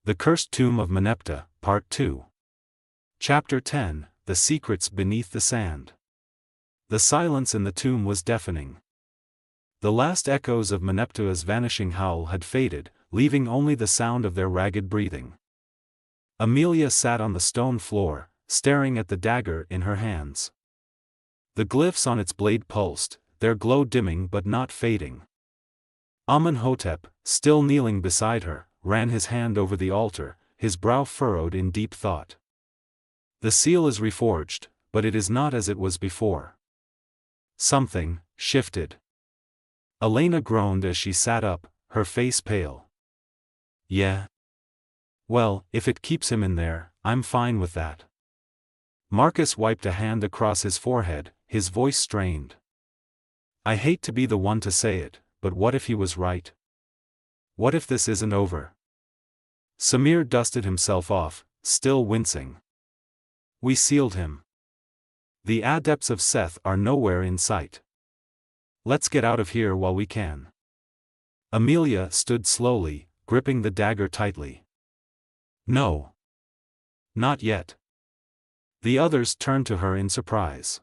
The Cursed Tomb of Meneptah, Part 2. Chapter 10, The Secrets Beneath the Sand. The silence in the tomb was deafening. The last echoes of Meneptah's vanishing howl had faded, leaving only the sound of their ragged breathing. Amelia sat on the stone floor, staring at the dagger in her hands. The glyphs on its blade pulsed, their glow dimming but not fading. Amenhotep, still kneeling beside her, ran his hand over the altar, his brow furrowed in deep thought. The seal is reforged, but it is not as it was before. Something shifted. Elena groaned as she sat up, her face pale. Yeah. Well, if it keeps him in there, I'm fine with that. Marcus wiped a hand across his forehead, his voice strained. I hate to be the one to say it, but what if he was right? What if this isn't over? Samir dusted himself off, still wincing. We sealed him. The adepts of Seth are nowhere in sight. Let's get out of here while we can. Amelia stood slowly, gripping the dagger tightly. No. Not yet. The others turned to her in surprise.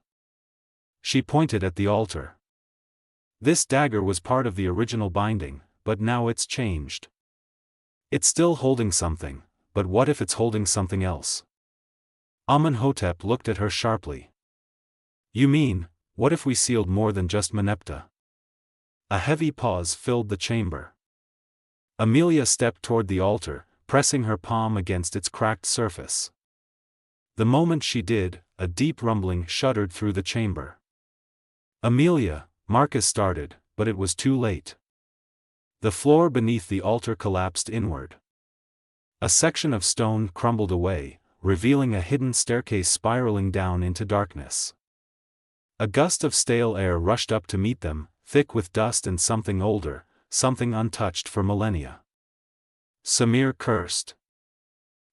She pointed at the altar. This dagger was part of the original binding, but now it's changed. It's still holding something, but what if it's holding something else? Amenhotep looked at her sharply. You mean, what if we sealed more than just Meneptah? A heavy pause filled the chamber. Amelia stepped toward the altar, pressing her palm against its cracked surface. The moment she did, a deep rumbling shuddered through the chamber. Amelia, Marcus started, but it was too late. The floor beneath the altar collapsed inward. A section of stone crumbled away, revealing a hidden staircase spiraling down into darkness. A gust of stale air rushed up to meet them, thick with dust and something older, something untouched for millennia. Samir cursed.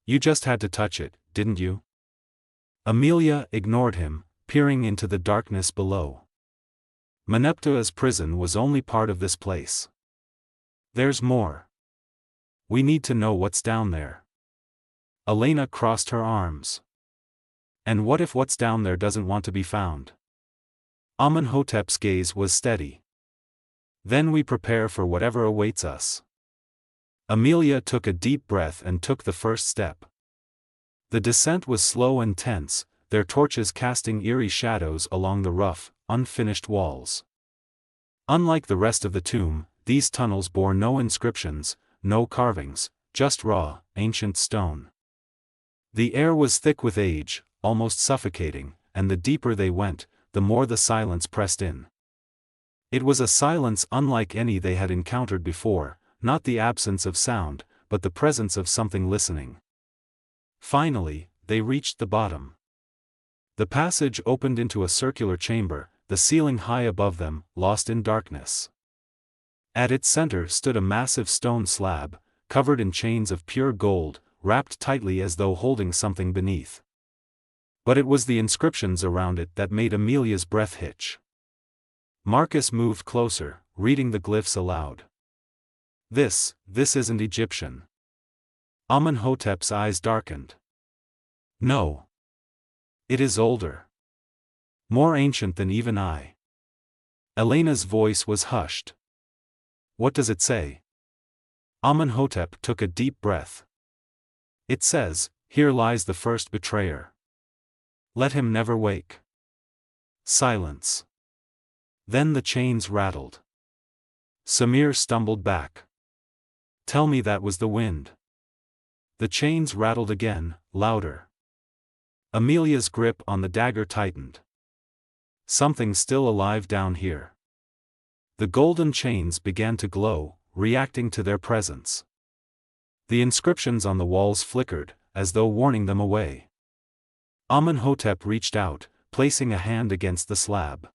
You just had to touch it, didn't you? Amelia ignored him, peering into the darkness below. Meneptah's prison was only part of this place. There's more. We need to know what's down there. Elena crossed her arms. And what if what's down there doesn't want to be found? Amenhotep's gaze was steady. Then we prepare for whatever awaits us. Amelia took a deep breath and took the first step. The descent was slow and tense, their torches casting eerie shadows along the rough, unfinished walls. Unlike the rest of the tomb, these tunnels bore no inscriptions, no carvings, just raw, ancient stone. The air was thick with age, almost suffocating, and the deeper they went, the more the silence pressed in. It was a silence unlike any they had encountered before, not the absence of sound, but the presence of something listening. Finally, they reached the bottom. The passage opened into a circular chamber, the ceiling high above them, lost in darkness. At its center stood a massive stone slab, covered in chains of pure gold, wrapped tightly as though holding something beneath. But it was the inscriptions around it that made Amelia's breath hitch. Marcus moved closer, reading the glyphs aloud. This isn't Egyptian. Amenhotep's eyes darkened. No. It is older. More ancient than even I. Elena's voice was hushed. What does it say? Amenhotep took a deep breath. It says, here lies the first betrayer. Let him never wake. Silence. Then the chains rattled. Samir stumbled back. Tell me that was the wind. The chains rattled again, louder. Amelia's grip on the dagger tightened. Something still alive down here. The golden chains began to glow, reacting to their presence. The inscriptions on the walls flickered, as though warning them away. Amenhotep reached out, placing a hand against the slab.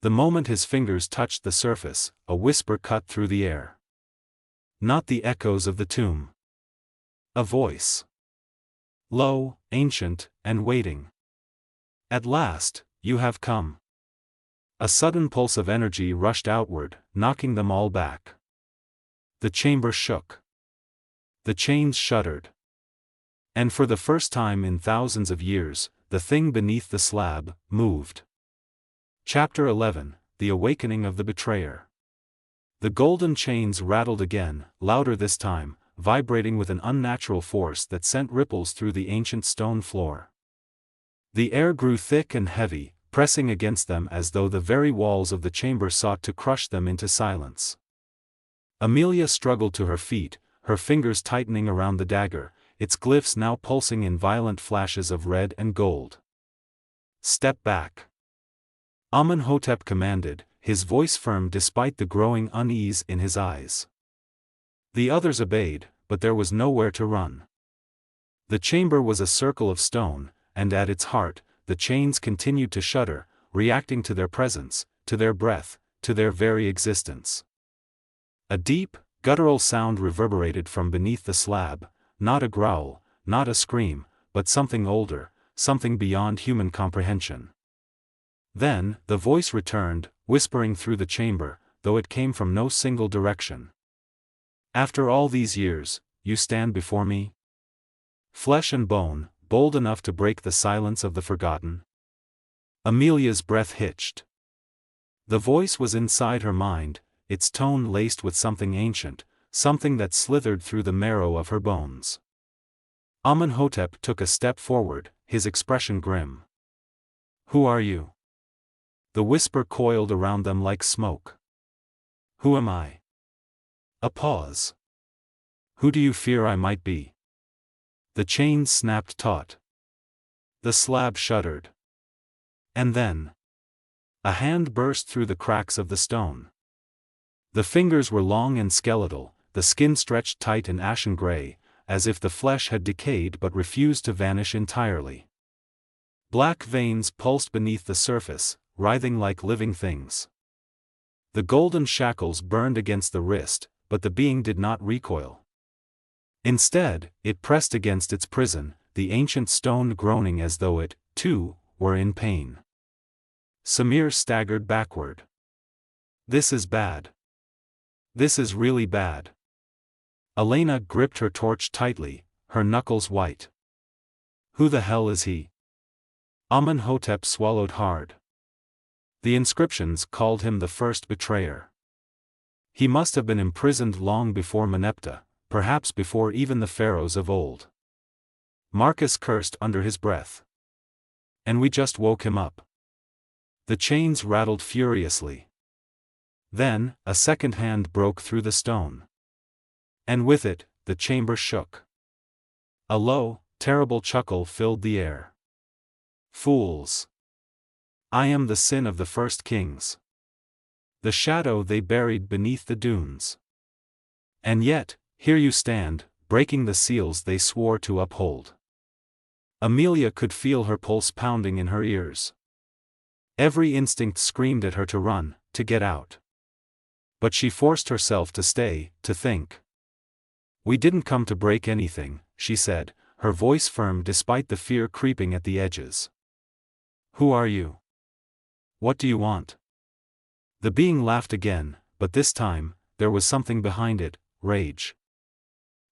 The moment his fingers touched the surface, a whisper cut through the air. Not the echoes of the tomb. A voice. Low, ancient, and waiting. At last, you have come. A sudden pulse of energy rushed outward, knocking them all back. The chamber shook. The chains shuddered. And for the first time in thousands of years, the thing beneath the slab moved. Chapter 11: The Awakening of the Betrayer. The golden chains rattled again, louder this time, vibrating with an unnatural force that sent ripples through the ancient stone floor. The air grew thick and heavy, pressing against them as though the very walls of the chamber sought to crush them into silence. Amelia struggled to her feet, her fingers tightening around the dagger, its glyphs now pulsing in violent flashes of red and gold. "Step back," Amenhotep commanded, his voice firm despite the growing unease in his eyes. The others obeyed, but there was nowhere to run. The chamber was a circle of stone, and at its heart, the chains continued to shudder, reacting to their presence, to their breath, to their very existence. A deep, guttural sound reverberated from beneath the slab, not a growl, not a scream, but something older, something beyond human comprehension. Then, the voice returned, whispering through the chamber, though it came from no single direction. "After all these years, you stand before me? Flesh and bone, bold enough to break the silence of the forgotten?" Amelia's breath hitched. The voice was inside her mind, its tone laced with something ancient, something that slithered through the marrow of her bones. Amenhotep took a step forward, his expression grim. "Who are you?" The whisper coiled around them like smoke. "Who am I?" A pause. "Who do you fear I might be?" The chains snapped taut. The slab shuddered. And then, a hand burst through the cracks of the stone. The fingers were long and skeletal, the skin stretched tight and ashen gray, as if the flesh had decayed but refused to vanish entirely. Black veins pulsed beneath the surface, writhing like living things. The golden shackles burned against the wrist, but the being did not recoil. Instead, it pressed against its prison, the ancient stone groaning as though it, too, were in pain. Samir staggered backward. "This is bad. This is really bad." Elena gripped her torch tightly, her knuckles white. "Who the hell is he?" Amenhotep swallowed hard. The inscriptions called him the first betrayer. He must have been imprisoned long before Meneptah, perhaps before even the pharaohs of old. Marcus cursed under his breath. "And we just woke him up." The chains rattled furiously. Then, a second hand broke through the stone. And with it, the chamber shook. A low, terrible chuckle filled the air. "Fools! I am the sin of the first kings. The shadow they buried beneath the dunes. And yet, here you stand, breaking the seals they swore to uphold." Amelia could feel her pulse pounding in her ears. Every instinct screamed at her to run, to get out. But she forced herself to stay, to think. "We didn't come to break anything," she said, her voice firm despite the fear creeping at the edges. "Who are you? What do you want?" The being laughed again, but this time, there was something behind it: rage.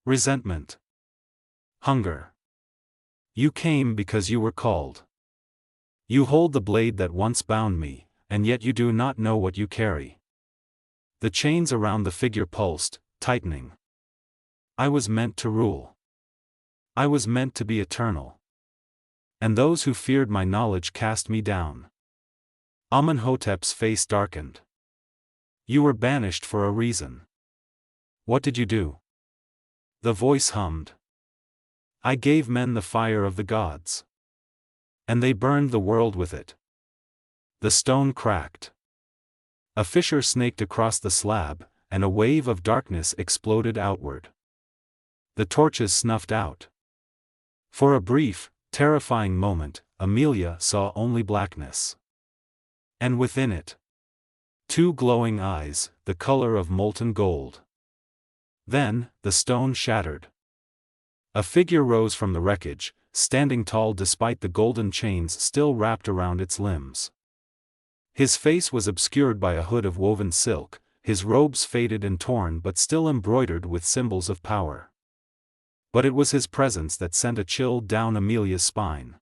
Resentment. Hunger. "You came because you were called. You hold the blade that once bound me, and yet you do not know what you carry." The chains around the figure pulsed, tightening. "I was meant to rule. I was meant to be eternal. And those who feared my knowledge cast me down." Amenhotep's face darkened. "You were banished for a reason. What did you do?" The voice hummed. "I gave men the fire of the gods. And they burned the world with it." The stone cracked. A fissure snaked across the slab, and a wave of darkness exploded outward. The torches snuffed out. For a brief, terrifying moment, Amelia saw only blackness. And within it, two glowing eyes, the color of molten gold. Then, the stone shattered. A figure rose from the wreckage, standing tall despite the golden chains still wrapped around its limbs. His face was obscured by a hood of woven silk, his robes faded and torn but still embroidered with symbols of power. But it was his presence that sent a chill down Amelia's spine.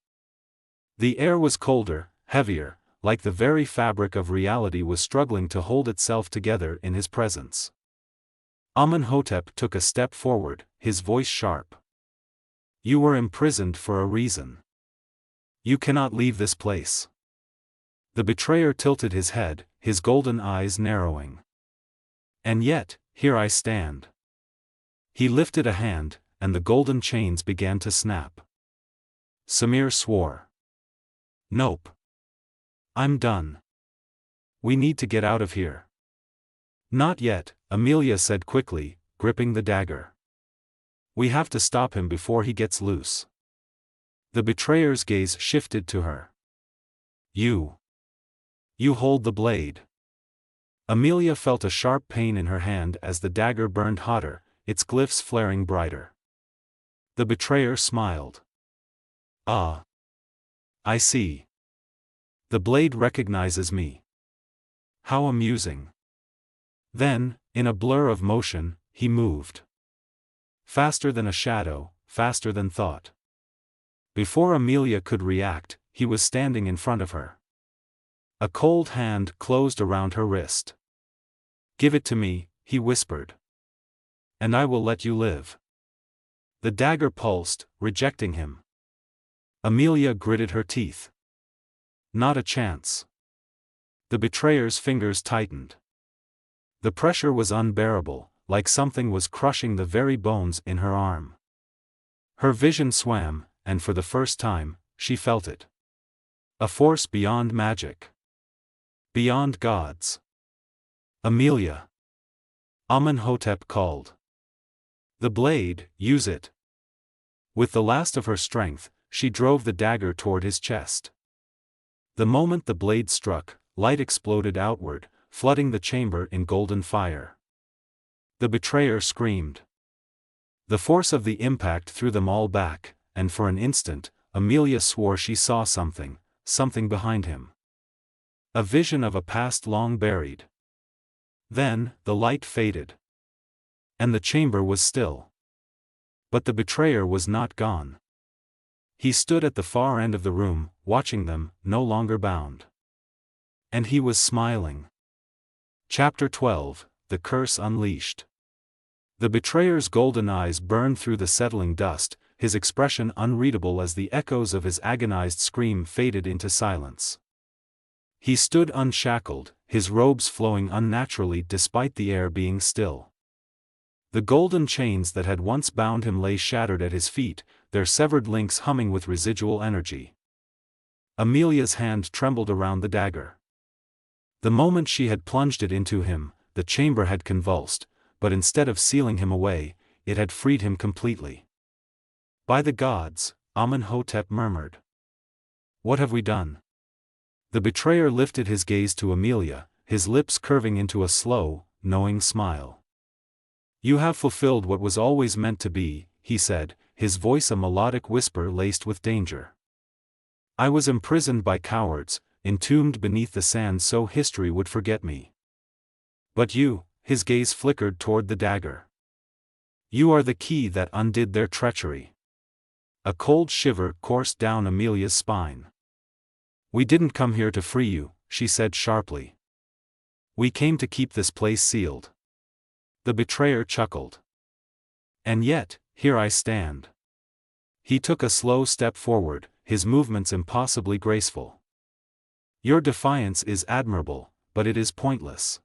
The air was colder, heavier, like the very fabric of reality was struggling to hold itself together in his presence. Amenhotep took a step forward, his voice sharp. You were imprisoned for a reason. You cannot leave this place. The betrayer tilted his head, his golden eyes narrowing. And yet, here I stand. He lifted a hand, and the golden chains began to snap. Samir swore. Nope. I'm done. We need to get out of here. Not yet, Amelia said quickly, gripping the dagger. We have to stop him before he gets loose. The betrayer's gaze shifted to her. You hold the blade. Amelia felt a sharp pain in her hand as the dagger burned hotter, its glyphs flaring brighter. The betrayer smiled. Ah. I see. The blade recognizes me. How amusing. Then, in a blur of motion, he moved. Faster than a shadow, faster than thought. Before Amelia could react, he was standing in front of her. A cold hand closed around her wrist. Give it to me, he whispered. And I will let you live. The dagger pulsed, rejecting him. Amelia gritted her teeth. Not a chance. The betrayer's fingers tightened. The pressure was unbearable, like something was crushing the very bones in her arm. Her vision swam, and for the first time, she felt it. A force beyond magic. Beyond gods. Amelia. Amenhotep called. The blade, use it. With the last of her strength, she drove the dagger toward his chest. The moment the blade struck, light exploded outward, flooding the chamber in golden fire. The betrayer screamed. The force of the impact threw them all back, and for an instant, Amelia swore she saw something behind him. A vision of a past long buried. Then, the light faded. And the chamber was still. But the betrayer was not gone. He stood at the far end of the room, watching them, no longer bound. And he was smiling. Chapter 12, The Curse Unleashed. The betrayer's golden eyes burned through the settling dust, his expression unreadable as the echoes of his agonized scream faded into silence. He stood unshackled, his robes flowing unnaturally despite the air being still. The golden chains that had once bound him lay shattered at his feet, their severed links humming with residual energy. Amelia's hand trembled around the dagger. The moment she had plunged it into him, the chamber had convulsed, but instead of sealing him away, it had freed him completely. By the gods, Amenhotep murmured. What have we done? The betrayer lifted his gaze to Amelia, his lips curving into a slow, knowing smile. You have fulfilled what was always meant to be, he said, his voice a melodic whisper laced with danger. I was imprisoned by cowards, entombed beneath the sand so history would forget me. But you, his gaze flickered toward the dagger. You are the key that undid their treachery. A cold shiver coursed down Amelia's spine. We didn't come here to free you, she said sharply. We came to keep this place sealed. The betrayer chuckled. And yet, here I stand. He took a slow step forward, his movements impossibly graceful. Your defiance is admirable, but it is pointless.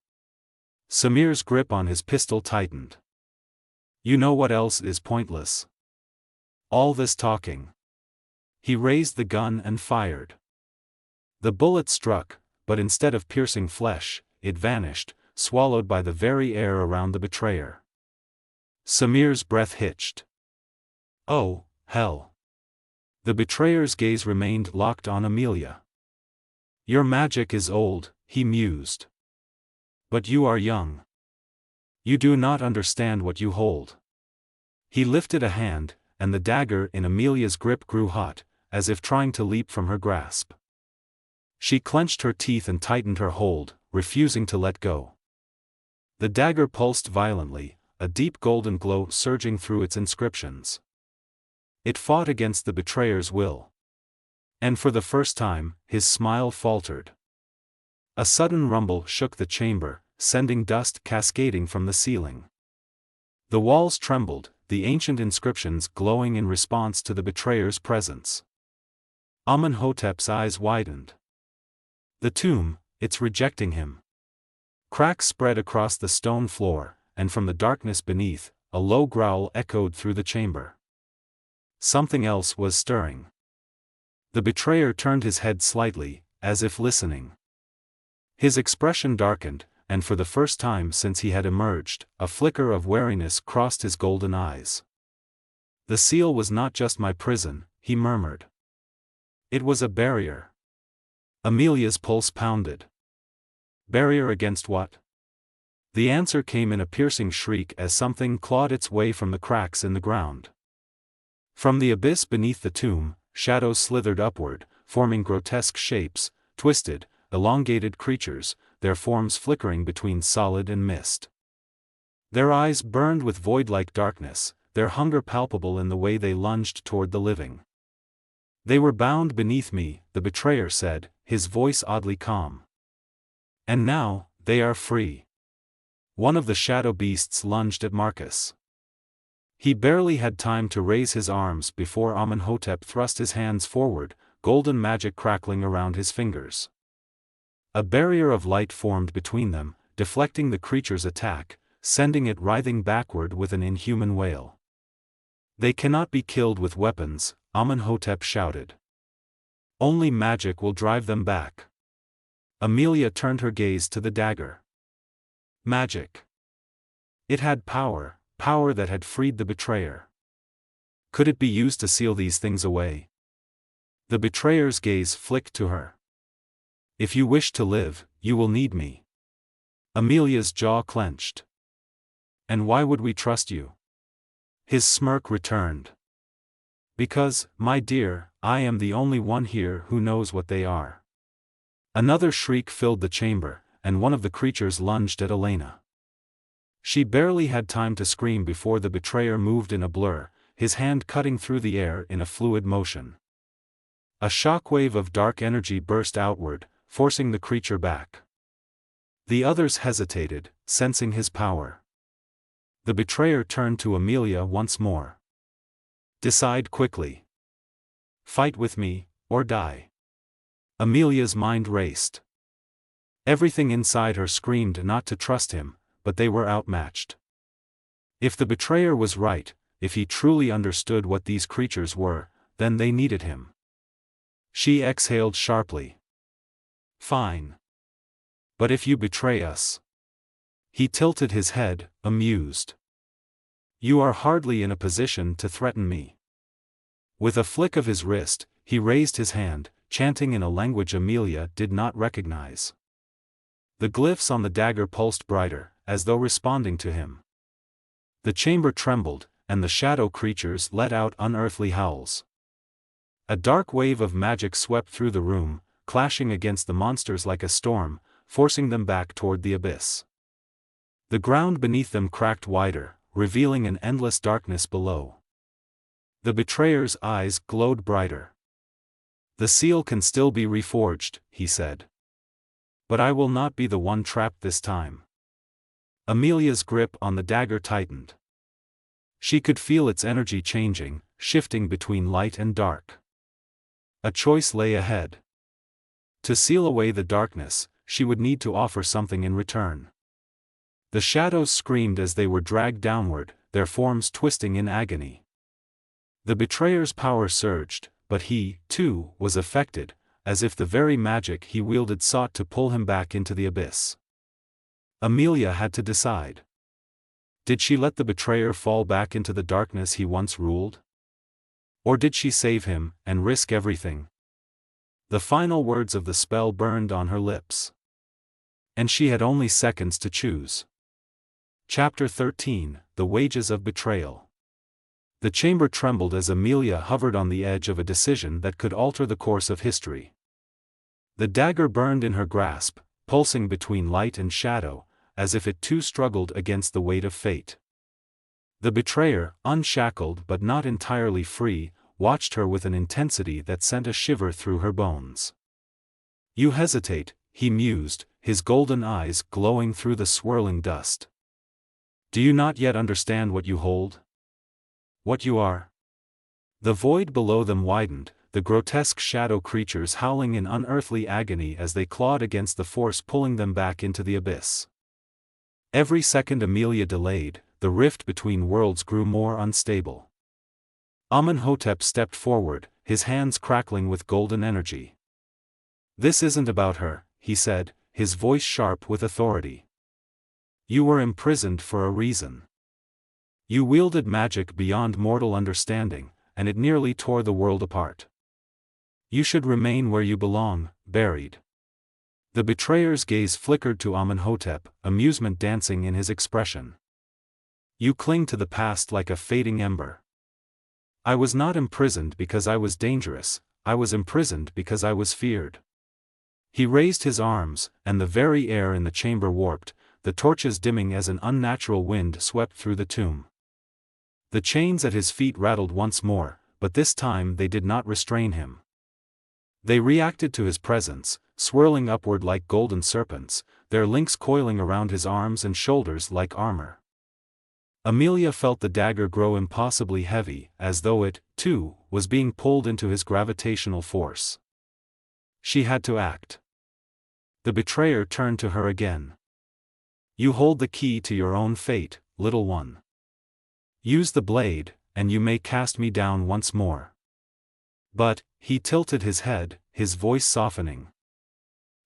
Samir's grip on his pistol tightened. You know what else is pointless? All this talking. He raised the gun and fired. The bullet struck, but instead of piercing flesh, it vanished, swallowed by the very air around the betrayer. Samir's breath hitched. Oh, hell. The betrayer's gaze remained locked on Amelia. Your magic is old, he mused. But you are young. You do not understand what you hold. He lifted a hand, and the dagger in Amelia's grip grew hot, as if trying to leap from her grasp. She clenched her teeth and tightened her hold, refusing to let go. The dagger pulsed violently, a deep golden glow surging through its inscriptions. It fought against the betrayer's will. And for the first time, his smile faltered. A sudden rumble shook the chamber, sending dust cascading from the ceiling. The walls trembled, the ancient inscriptions glowing in response to the betrayer's presence. Amenhotep's eyes widened. The tomb, it's rejecting him. Cracks spread across the stone floor, and from the darkness beneath, a low growl echoed through the chamber. Something else was stirring. The betrayer turned his head slightly, as if listening. His expression darkened, and for the first time since he had emerged, a flicker of wariness crossed his golden eyes. The seal was not just my prison, he murmured. It was a barrier. Amelia's pulse pounded. Barrier against what? The answer came in a piercing shriek as something clawed its way from the cracks in the ground. From the abyss beneath the tomb, shadows slithered upward, forming grotesque shapes, twisted, elongated creatures, their forms flickering between solid and mist. Their eyes burned with void-like darkness, their hunger palpable in the way they lunged toward the living. They were bound beneath me, the betrayer said, his voice oddly calm. And now, they are free. One of the shadow beasts lunged at Marcus. He barely had time to raise his arms before Amenhotep thrust his hands forward, golden magic crackling around his fingers. A barrier of light formed between them, deflecting the creature's attack, sending it writhing backward with an inhuman wail. They cannot be killed with weapons, Amenhotep shouted. Only magic will drive them back. Amelia turned her gaze to the dagger. Magic. It had power, power that had freed the betrayer. Could it be used to seal these things away? The betrayer's gaze flicked to her. If you wish to live, you will need me. Amelia's jaw clenched. And why would we trust you? His smirk returned. Because, my dear, I am the only one here who knows what they are. Another shriek filled the chamber, and one of the creatures lunged at Elena. She barely had time to scream before the betrayer moved in a blur, his hand cutting through the air in a fluid motion. A shockwave of dark energy burst outward, forcing the creature back. The others hesitated, sensing his power. The betrayer turned to Amelia once more. Decide quickly. Fight with me, or die. Amelia's mind raced. Everything inside her screamed not to trust him, but they were outmatched. If the betrayer was right, if he truly understood what these creatures were, then they needed him. She exhaled sharply. Fine. But if you betray us? He tilted his head, amused. You are hardly in a position to threaten me. With a flick of his wrist, he raised his hand, chanting in a language Amelia did not recognize. The glyphs on the dagger pulsed brighter, as though responding to him. The chamber trembled, and the shadow creatures let out unearthly howls. A dark wave of magic swept through the room, clashing against the monsters like a storm, forcing them back toward the abyss. The ground beneath them cracked wider, revealing an endless darkness below. The betrayer's eyes glowed brighter. The seal can still be reforged, he said. But I will not be the one trapped this time. Amelia's grip on the dagger tightened. She could feel its energy changing, shifting between light and dark. A choice lay ahead. To seal away the darkness, she would need to offer something in return. The shadows screamed as they were dragged downward, their forms twisting in agony. The betrayer's power surged, but he, too, was affected, as if the very magic he wielded sought to pull him back into the abyss. Amelia had to decide. Did she let the betrayer fall back into the darkness he once ruled? Or did she save him, and risk everything? The final words of the spell burned on her lips. And she had only seconds to choose. Chapter 13, The Wages of Betrayal. The chamber trembled as Amelia hovered on the edge of a decision that could alter the course of history. The dagger burned in her grasp, pulsing between light and shadow, as if it too struggled against the weight of fate. The betrayer, unshackled but not entirely free, watched her with an intensity that sent a shiver through her bones. "You hesitate," he mused, his golden eyes glowing through the swirling dust. "Do you not yet understand what you hold? What you are?" The void below them widened, the grotesque shadow creatures howling in unearthly agony as they clawed against the force pulling them back into the abyss. Every second Amelia delayed, the rift between worlds grew more unstable. Amenhotep stepped forward, his hands crackling with golden energy. "This isn't about her," he said, his voice sharp with authority. "You were imprisoned for a reason. You wielded magic beyond mortal understanding, and it nearly tore the world apart. You should remain where you belong, buried." The betrayer's gaze flickered to Amenhotep, amusement dancing in his expression. "You cling to the past like a fading ember. I was not imprisoned because I was dangerous, I was imprisoned because I was feared." He raised his arms, and the very air in the chamber warped, the torches dimming as an unnatural wind swept through the tomb. The chains at his feet rattled once more, but this time they did not restrain him. They reacted to his presence, swirling upward like golden serpents, their links coiling around his arms and shoulders like armor. Amelia felt the dagger grow impossibly heavy, as though it, too, was being pulled into his gravitational force. She had to act. The betrayer turned to her again. "You hold the key to your own fate, little one. Use the blade, and you may cast me down once more." "But," he tilted his head, his voice softening.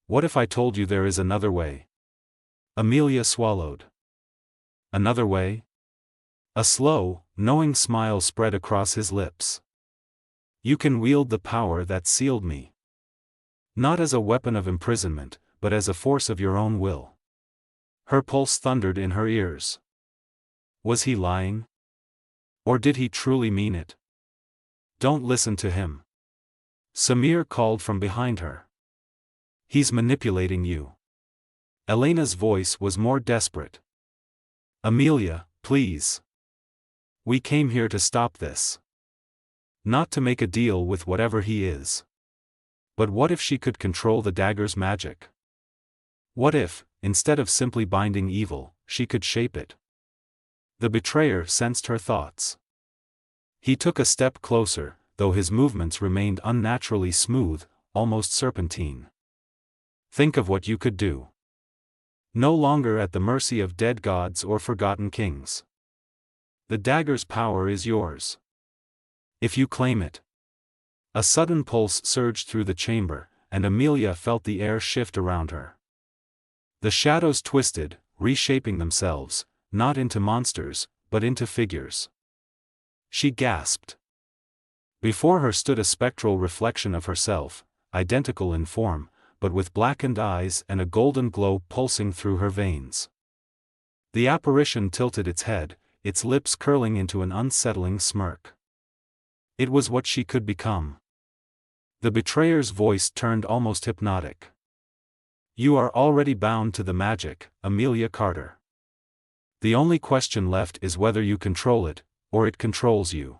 "What if I told you there is another way?" Amelia swallowed. "Another way?" A slow, knowing smile spread across his lips. "You can wield the power that sealed me. Not as a weapon of imprisonment, but as a force of your own will." Her pulse thundered in her ears. Was he lying? Or did he truly mean it? "Don't listen to him," Samir called from behind her. "He's manipulating you." Elena's voice was more desperate. "Amelia, please. We came here to stop this. Not to make a deal with whatever he is. But what if she could control the dagger's magic? What if, instead of simply binding evil, she could shape it?" The betrayer sensed her thoughts. He took a step closer, though his movements remained unnaturally smooth, almost serpentine. "Think of what you could do. No longer at the mercy of dead gods or forgotten kings. The dagger's power is yours. If you claim it." A sudden pulse surged through the chamber, and Amelia felt the air shift around her. The shadows twisted, reshaping themselves, not into monsters, but into figures. She gasped. Before her stood a spectral reflection of herself, identical in form, but with blackened eyes and a golden glow pulsing through her veins. The apparition tilted its head, its lips curling into an unsettling smirk. It was what she could become. The betrayer's voice turned almost hypnotic. "You are already bound to the magic, Amelia Carter. The only question left is whether you control it, or it controls you."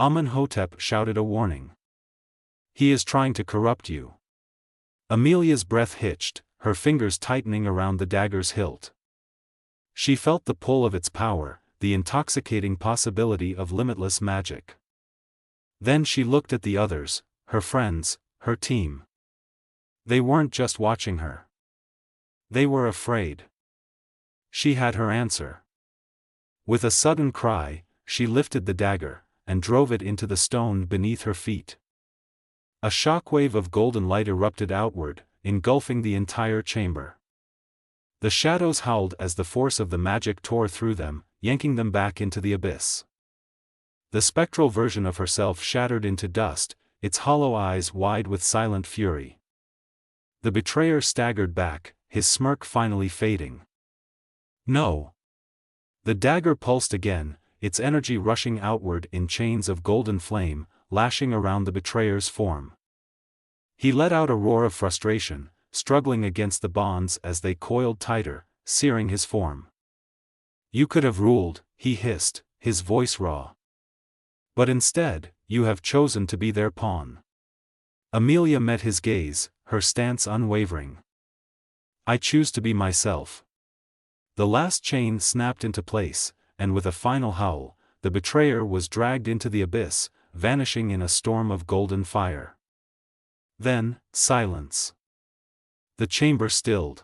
Amenhotep shouted a warning. "He is trying to corrupt you." Amelia's breath hitched, her fingers tightening around the dagger's hilt. She felt the pull of its power, the intoxicating possibility of limitless magic. Then she looked at the others, her friends, her team. They weren't just watching her. They were afraid. She had her answer. With a sudden cry, she lifted the dagger, and drove it into the stone beneath her feet. A shockwave of golden light erupted outward, engulfing the entire chamber. The shadows howled as the force of the magic tore through them, yanking them back into the abyss. The spectral version of herself shattered into dust, its hollow eyes wide with silent fury. The betrayer staggered back, his smirk finally fading. "No." The dagger pulsed again, its energy rushing outward in chains of golden flame, lashing around the betrayer's form. He let out a roar of frustration, struggling against the bonds as they coiled tighter, searing his form. "You could have ruled," he hissed, his voice raw. "But instead, you have chosen to be their pawn. Amelia met his gaze, her stance unwavering. I choose to be myself. The last chain snapped into place, and with a final howl, the betrayer was dragged into the abyss, vanishing in a storm of golden fire. Then, silence. The chamber stilled.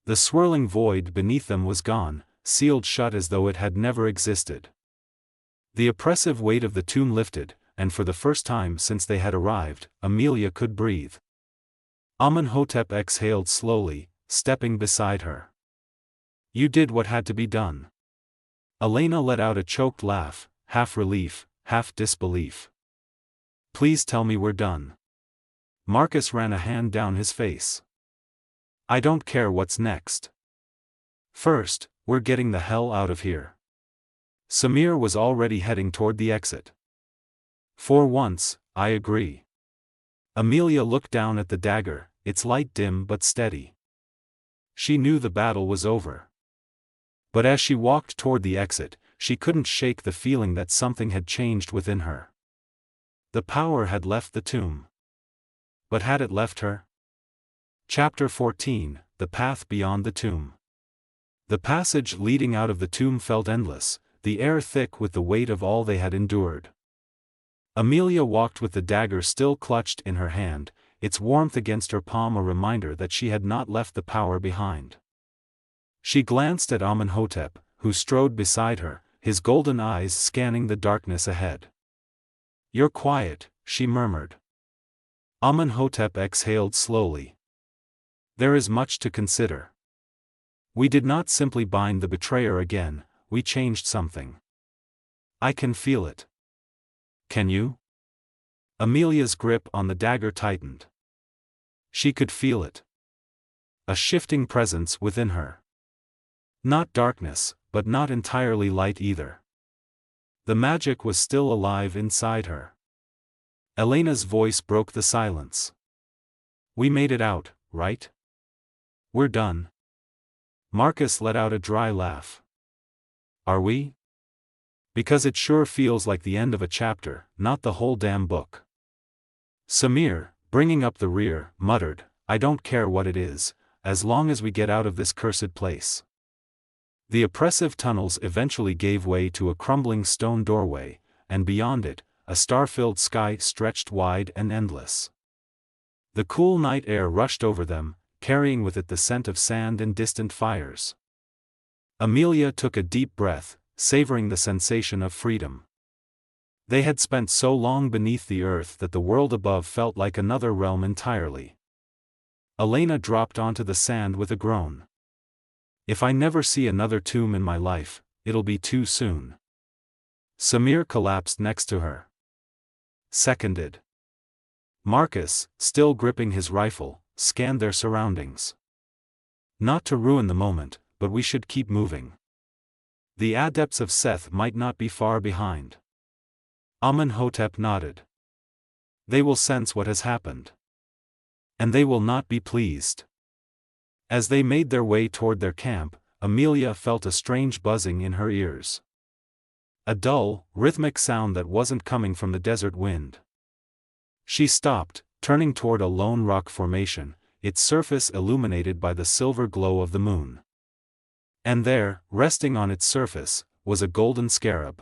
The swirling void beneath them was gone, sealed shut as though it had never existed. The oppressive weight of the tomb lifted, and for the first time since they had arrived, Amelia could breathe. Amenhotep exhaled slowly, stepping beside her. You did what had to be done. Elena let out a choked laugh, half relief, half disbelief. Please tell me we're done. Marcus ran a hand down his face. I don't care what's next. First, we're getting the hell out of here. Samir was already heading toward the exit. For once, I agree. Amelia looked down at the dagger, its light dim but steady. She knew the battle was over. But as she walked toward the exit, she couldn't shake the feeling that something had changed within her. The power had left the tomb. But had it left her? Chapter 14, The Path Beyond the Tomb. The passage leading out of the tomb felt endless, the air thick with the weight of all they had endured. Amelia walked with the dagger still clutched in her hand, its warmth against her palm a reminder that she had not left the power behind. She glanced at Amenhotep, who strode beside her, his golden eyes scanning the darkness ahead. You're quiet, she murmured. Amenhotep exhaled slowly. There is much to consider. We did not simply bind the betrayer again, we changed something. I can feel it. Can you? Amelia's grip on the dagger tightened. She could feel it. A shifting presence within her. Not darkness, but not entirely light either. The magic was still alive inside her. Elena's voice broke the silence. We made it out, right? We're done. Marcus let out a dry laugh. Are we? Because it sure feels like the end of a chapter, not the whole damn book. Samir, bringing up the rear, muttered, I don't care what it is, as long as we get out of this cursed place. The oppressive tunnels eventually gave way to a crumbling stone doorway, and beyond it, a star-filled sky stretched wide and endless. The cool night air rushed over them, carrying with it the scent of sand and distant fires. Amelia took a deep breath, savoring the sensation of freedom. They had spent so long beneath the earth that the world above felt like another realm entirely. Elena dropped onto the sand with a groan. If I never see another tomb in my life, it'll be too soon. Samir collapsed next to her. Seconded. Marcus, still gripping his rifle, scanned their surroundings. Not to ruin the moment, but we should keep moving. The adepts of Seth might not be far behind. Amenhotep nodded. They will sense what has happened. And they will not be pleased. As they made their way toward their camp, Amelia felt a strange buzzing in her ears. A dull, rhythmic sound that wasn't coming from the desert wind. She stopped, turning toward a lone rock formation, its surface illuminated by the silver glow of the moon. And there, resting on its surface, was a golden scarab.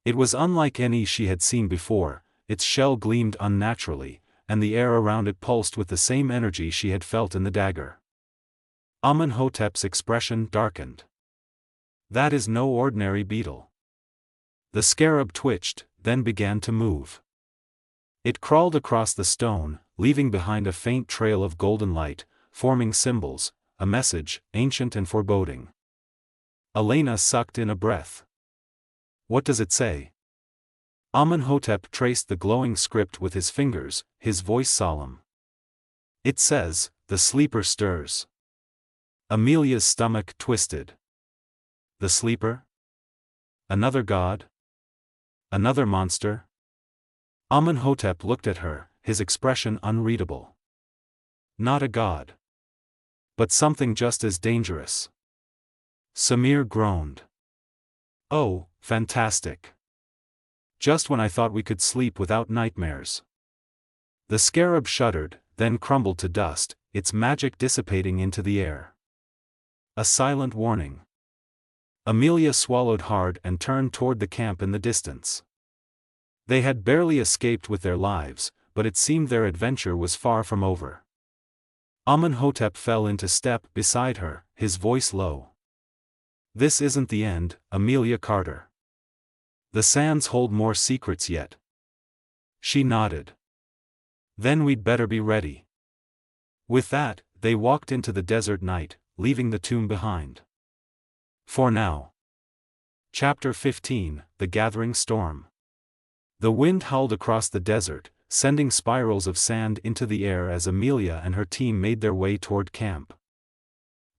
It was unlike any she had seen before, its shell gleamed unnaturally, and the air around it pulsed with the same energy she had felt in the dagger. Amenhotep's expression darkened. That is no ordinary beetle. The scarab twitched, then began to move. It crawled across the stone, leaving behind a faint trail of golden light, forming symbols, a message, ancient and foreboding. Elena sucked in a breath. What does it say? Amenhotep traced the glowing script with his fingers, his voice solemn. It says, the sleeper stirs. Amelia's stomach twisted. The sleeper? Another god? Another monster? Amenhotep looked at her, his expression unreadable. Not a god. But something just as dangerous. Samir groaned. Oh, fantastic. just when I thought we could sleep without nightmares." The scarab shuddered, then crumbled to dust, its magic dissipating into the air. A silent warning. Amelia swallowed hard and turned toward the camp in the distance. They had barely escaped with their lives, but it seemed their adventure was far from over. Amenhotep fell into step beside her, his voice low. "This isn't the end, Amelia Carter. The sands hold more secrets yet." She nodded. "Then we'd better be ready." With that, they walked into the desert night, leaving the tomb behind. For now. Chapter 15, The Gathering Storm. The wind howled across the desert, sending spirals of sand into the air as Amelia and her team made their way toward camp.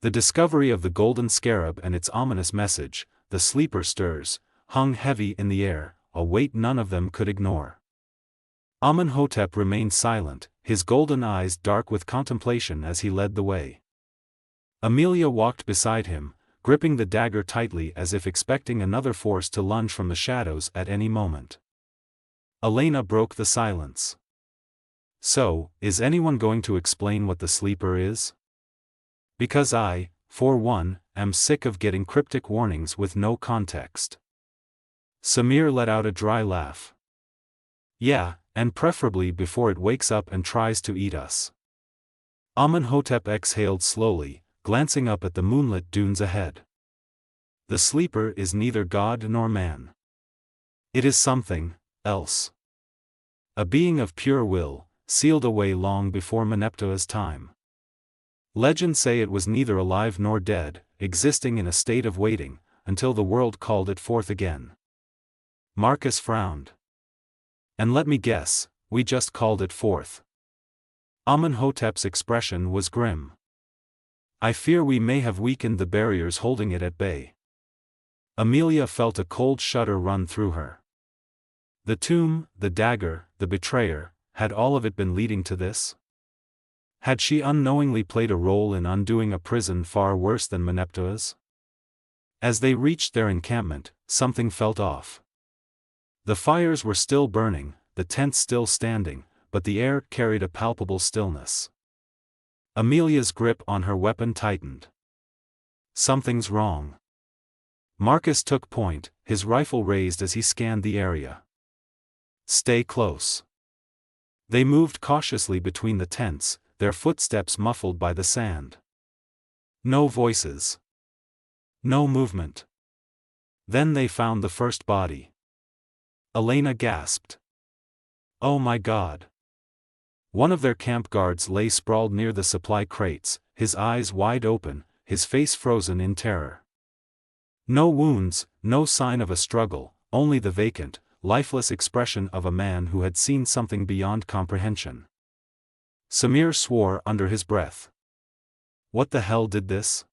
The discovery of the golden scarab and its ominous message, "The sleeper stirs," hung heavy in the air, a weight none of them could ignore. Amenhotep remained silent, his golden eyes dark with contemplation as he led the way. Amelia walked beside him, gripping the dagger tightly as if expecting another force to lunge from the shadows at any moment. Elena broke the silence. "So, is anyone going to explain what the sleeper is? Because I, for one, am sick of getting cryptic warnings with no context." Samir let out a dry laugh. "Yeah, and preferably before it wakes up and tries to eat us." Amenhotep exhaled slowly, glancing up at the moonlit dunes ahead. "The sleeper is neither god nor man. It is something else. A being of pure will, sealed away long before Meneptah's time. Legends say it was neither alive nor dead, existing in a state of waiting, until the world called it forth again." Marcus frowned. "And let me guess, we just called it forth." Amenhotep's expression was grim. "I fear we may have weakened the barriers holding it at bay." Amelia felt a cold shudder run through her. The tomb, the dagger, the betrayer, had all of it been leading to this? Had she unknowingly played a role in undoing a prison far worse than Meneptah's? As they reached their encampment, something felt off. The fires were still burning, the tents still standing, but the air carried a palpable stillness. Amelia's grip on her weapon tightened. "Something's wrong." Marcus took point, his rifle raised as he scanned the area. "Stay close." They moved cautiously between the tents, their footsteps muffled by the sand. No voices. No movement. Then they found the first body. Elena gasped. "Oh my God." One of their camp guards lay sprawled near the supply crates, his eyes wide open, his face frozen in terror. No wounds, no sign of a struggle, only the vacant, lifeless expression of a man who had seen something beyond comprehension. Samir swore under his breath. What the hell did this?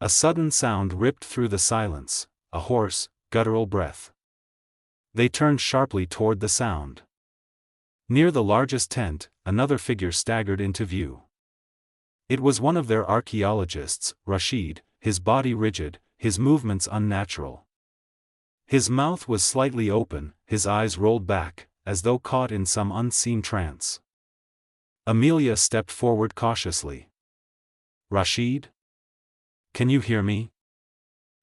A sudden sound ripped through the silence, a hoarse, guttural breath. They turned sharply toward the sound. Near the largest tent, another figure staggered into view. It was one of their archaeologists, Rashid, his body rigid, his movements unnatural. His mouth was slightly open, his eyes rolled back, as though caught in some unseen trance. Amelia stepped forward cautiously. "Rashid? Can you hear me?"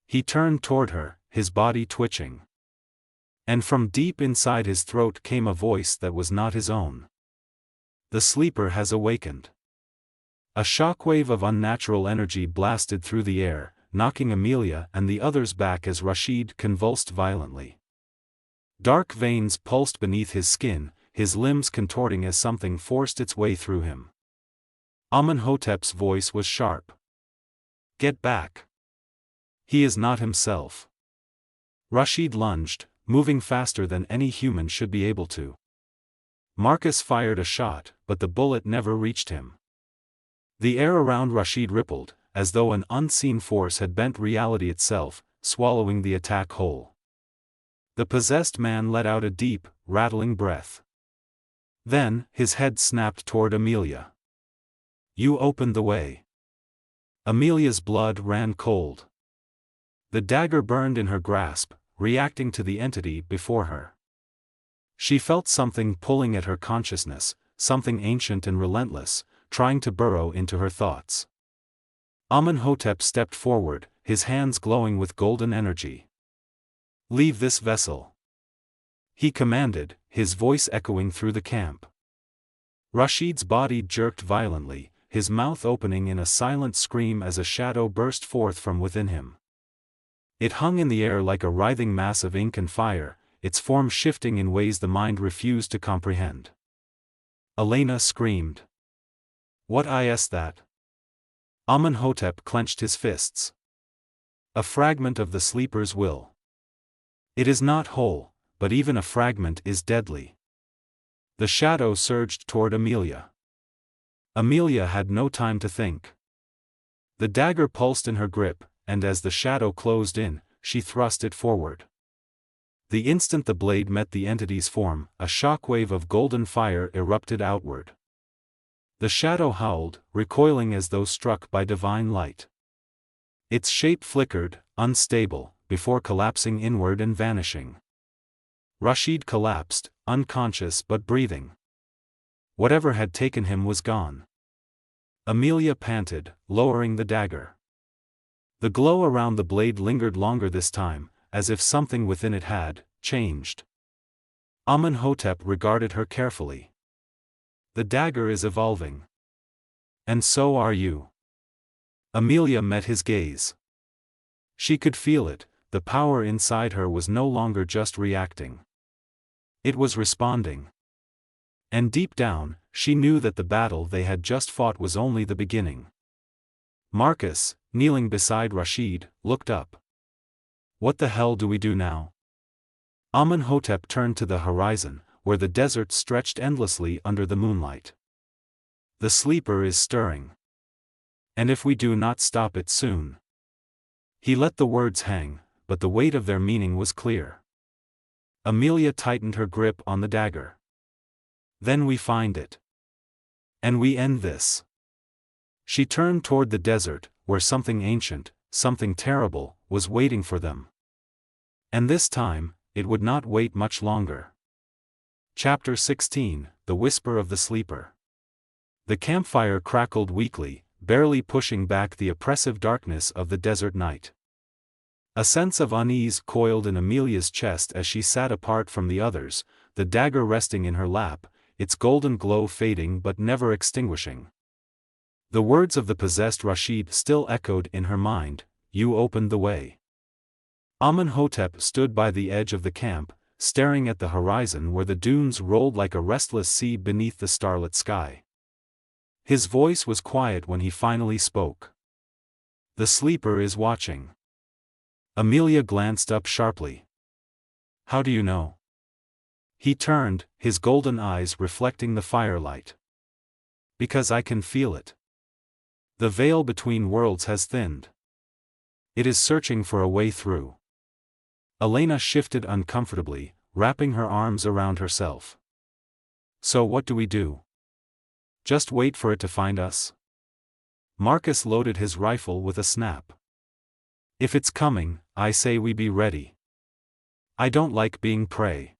He turned toward her, his body twitching. And from deep inside his throat came a voice that was not his own. "The sleeper has awakened." A shockwave of unnatural energy blasted through the air, knocking Amelia and the others back as Rashid convulsed violently. Dark veins pulsed beneath his skin, his limbs contorting as something forced its way through him. Amenhotep's voice was sharp. "Get back. He is not himself." Rashid lunged, moving faster than any human should be able to. Marcus fired a shot, but the bullet never reached him. The air around Rashid rippled, as though an unseen force had bent reality itself, swallowing the attack whole. The possessed man let out a deep, rattling breath. Then, his head snapped toward Amelia. "You opened the way." Amelia's blood ran cold. The dagger burned in her grasp, reacting to the entity before her. She felt something pulling at her consciousness, something ancient and relentless, trying to burrow into her thoughts. Amenhotep stepped forward, his hands glowing with golden energy. "Leave this vessel," he commanded, his voice echoing through the camp. Rashid's body jerked violently, his mouth opening in a silent scream as a shadow burst forth from within him. It hung in the air like a writhing mass of ink and fire, its form shifting in ways the mind refused to comprehend. Elena screamed. "What is that?" Amenhotep clenched his fists. "A fragment of the sleeper's will. It is not whole, but even a fragment is deadly." The shadow surged toward Amelia. Amelia had no time to think. The dagger pulsed in her grip, and as the shadow closed in, she thrust it forward. The instant the blade met the entity's form, a shockwave of golden fire erupted outward. The shadow howled, recoiling as though struck by divine light. Its shape flickered, unstable, before collapsing inward and vanishing. Rashid collapsed, unconscious but breathing. Whatever had taken him was gone. Amelia panted, lowering the dagger. The glow around the blade lingered longer this time, as if something within it had changed. Amenhotep regarded her carefully. "The dagger is evolving. And so are you." Amelia met his gaze. She could feel it, the power inside her was no longer just reacting. It was responding. And deep down, she knew that the battle they had just fought was only the beginning. Marcus, kneeling beside Rashid, looked up. "What the hell do we do now?" Amenhotep turned to the horizon, where the desert stretched endlessly under the moonlight. "The sleeper is stirring. And if we do not stop it soon." He let the words hang, but the weight of their meaning was clear. Amelia tightened her grip on the dagger. "Then we find it. And we end this." She turned toward the desert, where something ancient, something terrible, was waiting for them. And this time, it would not wait much longer. Chapter 16, The Whisper of the Sleeper. The campfire crackled weakly, barely pushing back the oppressive darkness of the desert night. A sense of unease coiled in Amelia's chest as she sat apart from the others, the dagger resting in her lap, its golden glow fading but never extinguishing. The words of the possessed Rashid still echoed in her mind, "You opened the way." Amenhotep stood by the edge of the camp, staring at the horizon where the dunes rolled like a restless sea beneath the starlit sky. His voice was quiet when he finally spoke. "The sleeper is watching." Amelia glanced up sharply. "How do you know?" He turned, his golden eyes reflecting the firelight. "Because I can feel it. The veil between worlds has thinned. It is searching for a way through." Elena shifted uncomfortably, wrapping her arms around herself. "So what do we do? Just wait for it to find us?" Marcus loaded his rifle with a snap. "If it's coming, I say we be ready. I don't like being prey."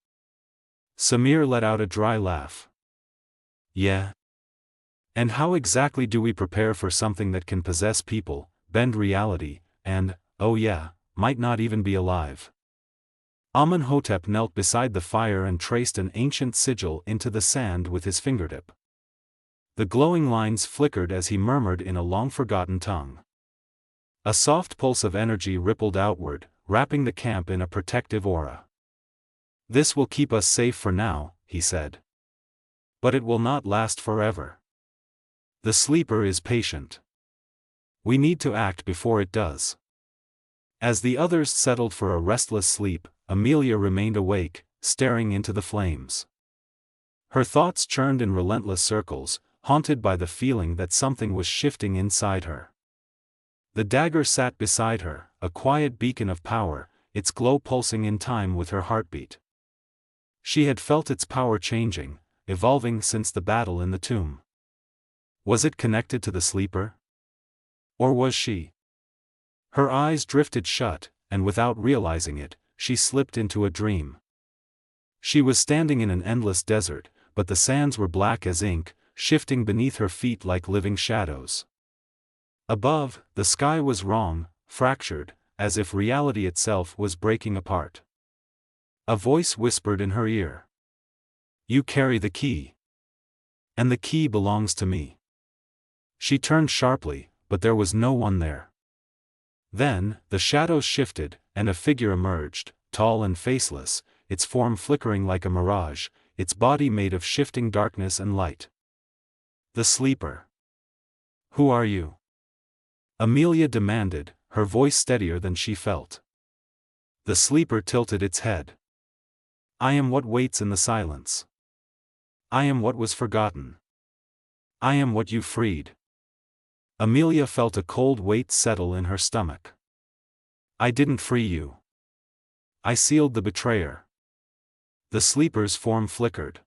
Samir let out a dry laugh. "Yeah? And how exactly do we prepare for something that can possess people, bend reality, and, oh yeah, might not even be alive?" Amenhotep knelt beside the fire and traced an ancient sigil into the sand with his fingertip. The glowing lines flickered as he murmured in a long-forgotten tongue. A soft pulse of energy rippled outward, wrapping the camp in a protective aura. "This will keep us safe for now," he said. "But it will not last forever. The sleeper is patient. We need to act before it does." As the others settled for a restless sleep, Amelia remained awake, staring into the flames. Her thoughts churned in relentless circles, haunted by the feeling that something was shifting inside her. The dagger sat beside her, a quiet beacon of power, its glow pulsing in time with her heartbeat. She had felt its power changing, evolving since the battle in the tomb. Was it connected to the sleeper? Or was she? Her eyes drifted shut, and without realizing it, she slipped into a dream. She was standing in an endless desert, but the sands were black as ink, shifting beneath her feet like living shadows. Above, the sky was wrong, fractured, as if reality itself was breaking apart. A voice whispered in her ear. "You carry the key. And the key belongs to me." She turned sharply, but there was no one there. Then, the shadows shifted, and a figure emerged, tall and faceless, its form flickering like a mirage, its body made of shifting darkness and light. The sleeper. "Who are you?" Amelia demanded, her voice steadier than she felt. The sleeper tilted its head. "I am what waits in the silence. I am what was forgotten. I am what you freed." Amelia felt a cold weight settle in her stomach. "I didn't free you. I sealed the betrayer." The sleeper's form flickered.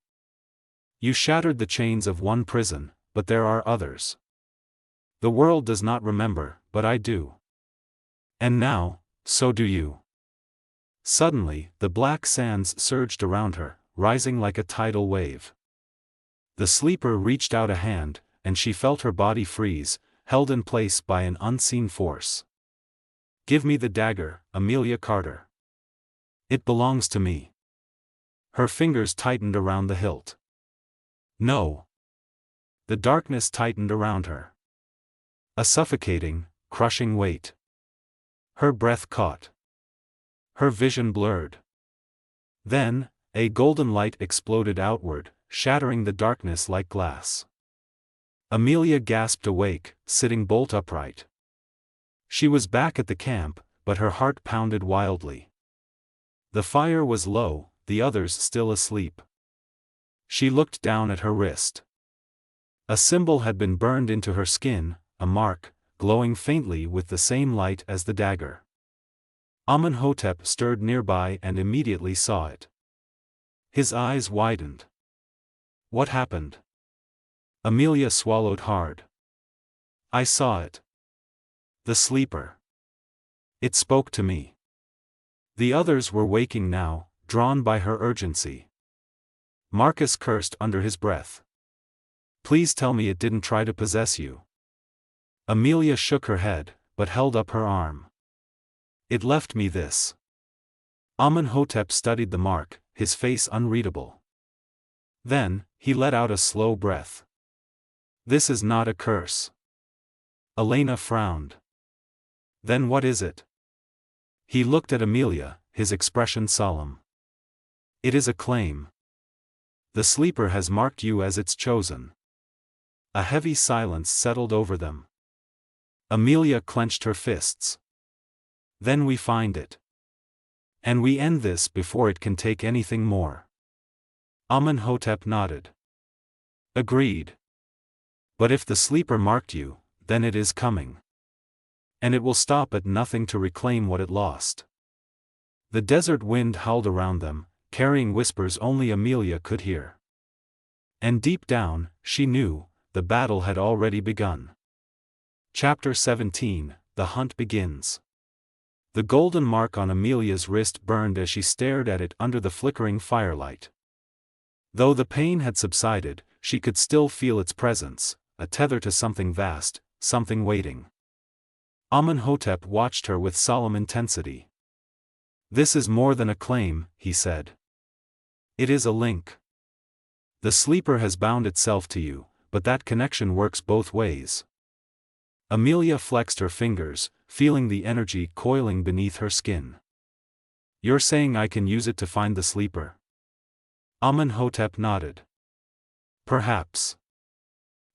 "You shattered the chains of one prison, but there are others. The world does not remember, but I do. And now, so do you." Suddenly, the black sands surged around her, rising like a tidal wave. The sleeper reached out a hand, and she felt her body freeze, held in place by an unseen force. "Give me the dagger, Amelia Carter. It belongs to me." Her fingers tightened around the hilt. "No." The darkness tightened around her. A suffocating, crushing weight. Her breath caught. Her vision blurred. Then, a golden light exploded outward, shattering the darkness like glass. Amelia gasped awake, sitting bolt upright. She was back at the camp, but her heart pounded wildly. The fire was low, the others still asleep. She looked down at her wrist. A symbol had been burned into her skin, a mark, glowing faintly with the same light as the dagger. Amenhotep stirred nearby and immediately saw it. His eyes widened. "What happened?" Amelia swallowed hard. "I saw it. The sleeper. It spoke to me." The others were waking now, drawn by her urgency. Marcus cursed under his breath. "Please tell me it didn't try to possess you." Amelia shook her head, but held up her arm. "It left me this." Amenhotep studied the mark, his face unreadable. Then, he let out a slow breath. "This is not a curse." Elena frowned. "Then what is it?" He looked at Amelia, his expression solemn. "It is a claim. The sleeper has marked you as its chosen." A heavy silence settled over them. Amelia clenched her fists. "Then we find it. And we end this before it can take anything more." Amenhotep nodded. "Agreed. But if the sleeper marked you, then it is coming. And it will stop at nothing to reclaim what it lost." The desert wind howled around them, carrying whispers only Amelia could hear. And deep down, she knew, the battle had already begun. Chapter 17, The Hunt Begins. The golden mark on Amelia's wrist burned as she stared at it under the flickering firelight. Though the pain had subsided, she could still feel its presence, a tether to something vast, something waiting. Amenhotep watched her with solemn intensity. "This is more than a claim," he said. "It is a link. The sleeper has bound itself to you, but that connection works both ways." Amelia flexed her fingers, feeling the energy coiling beneath her skin. "You're saying I can use it to find the sleeper?" Amenhotep nodded. "Perhaps.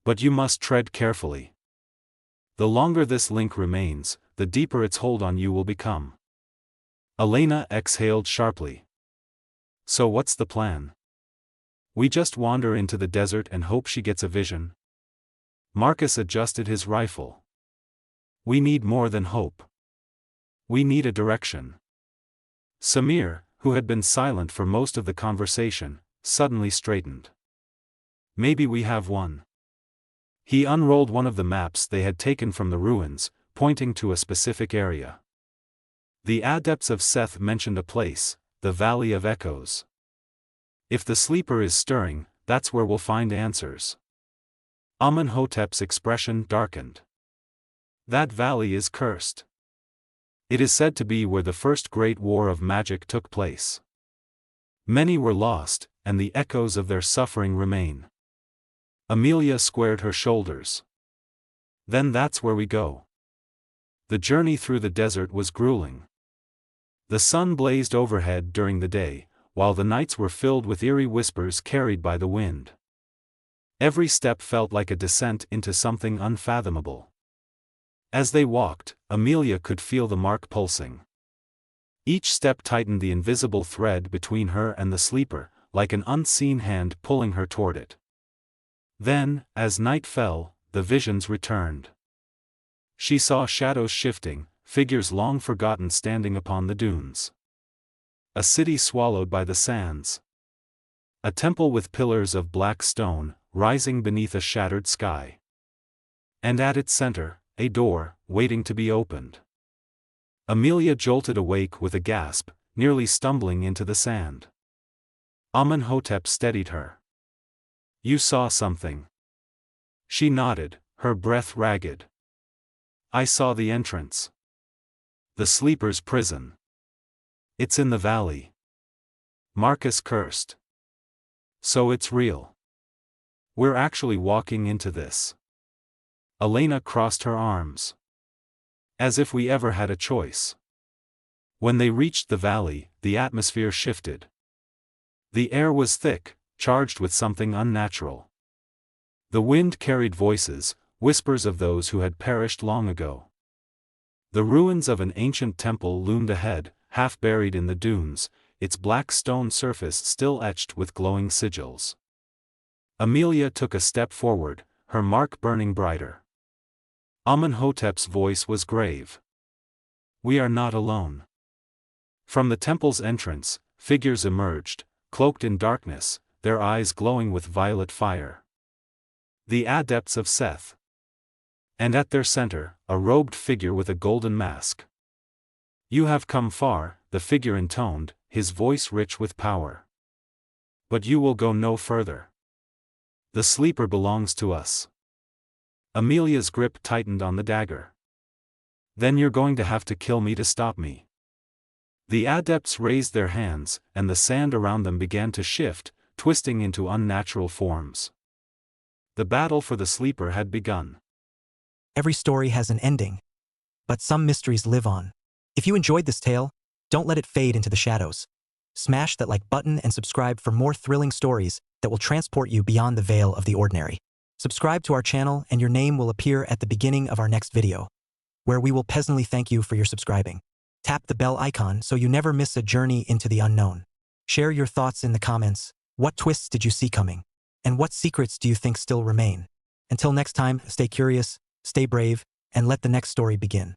But you must tread carefully. The longer this link remains, the deeper its hold on you will become." Elena exhaled sharply. "So what's the plan? We just wander into the desert and hope she gets a vision?" Marcus adjusted his rifle. "We need more than hope. We need a direction." Samir, who had been silent for most of the conversation, suddenly straightened. "Maybe we have one." He unrolled one of the maps they had taken from the ruins, pointing to a specific area. The Adepts of Seth mentioned a place, the Valley of Echoes. If the sleeper is stirring, that's where we'll find answers. Amenhotep's expression darkened. That valley is cursed. It is said to be where the first great war of magic took place. Many were lost, and the echoes of their suffering remain. Amelia squared her shoulders. Then that's where we go. The journey through the desert was grueling. The sun blazed overhead during the day, while the nights were filled with eerie whispers carried by the wind. Every step felt like a descent into something unfathomable. As they walked, Amelia could feel the mark pulsing. Each step tightened the invisible thread between her and the sleeper, like an unseen hand pulling her toward it. Then, as night fell, the visions returned. She saw shadows shifting, figures long forgotten standing upon the dunes. A city swallowed by the sands. A temple with pillars of black stone, rising beneath a shattered sky. And at its center, a door, waiting to be opened. Amelia jolted awake with a gasp, nearly stumbling into the sand. Amenhotep steadied her. "You saw something." She nodded, her breath ragged. "I saw the entrance. The sleeper's prison. It's in the valley. Marcus cursed. So it's real. We're actually walking into this." Elena crossed her arms. "As if we ever had a choice." When they reached the valley, the atmosphere shifted. The air was thick, charged with something unnatural. The wind carried voices, whispers of those who had perished long ago. The ruins of an ancient temple loomed ahead, half buried in the dunes, its black stone surface still etched with glowing sigils. Amelia took a step forward, her mark burning brighter. Amenhotep's voice was grave. "We are not alone." From the temple's entrance, figures emerged, cloaked in darkness, their eyes glowing with violet fire. The adepts of Seth. And at their center, a robed figure with a golden mask. "You have come far," the figure intoned, his voice rich with power. "But you will go no further. The sleeper belongs to us." Amelia's grip tightened on the dagger. "Then you're going to have to kill me to stop me." The adepts raised their hands, and the sand around them began to shift, twisting into unnatural forms. The battle for the sleeper had begun. Every story has an ending, but some mysteries live on. If you enjoyed this tale, don't let it fade into the shadows. Smash that like button and subscribe for more thrilling stories that will transport you beyond the veil of the ordinary. Subscribe to our channel and your name will appear at the beginning of our next video, where we will pleasantly thank you for your subscribing. Tap the bell icon so you never miss a journey into the unknown. Share your thoughts in the comments. What twists did you see coming? And what secrets do you think still remain? Until next time, stay curious, stay brave, and let the next story begin.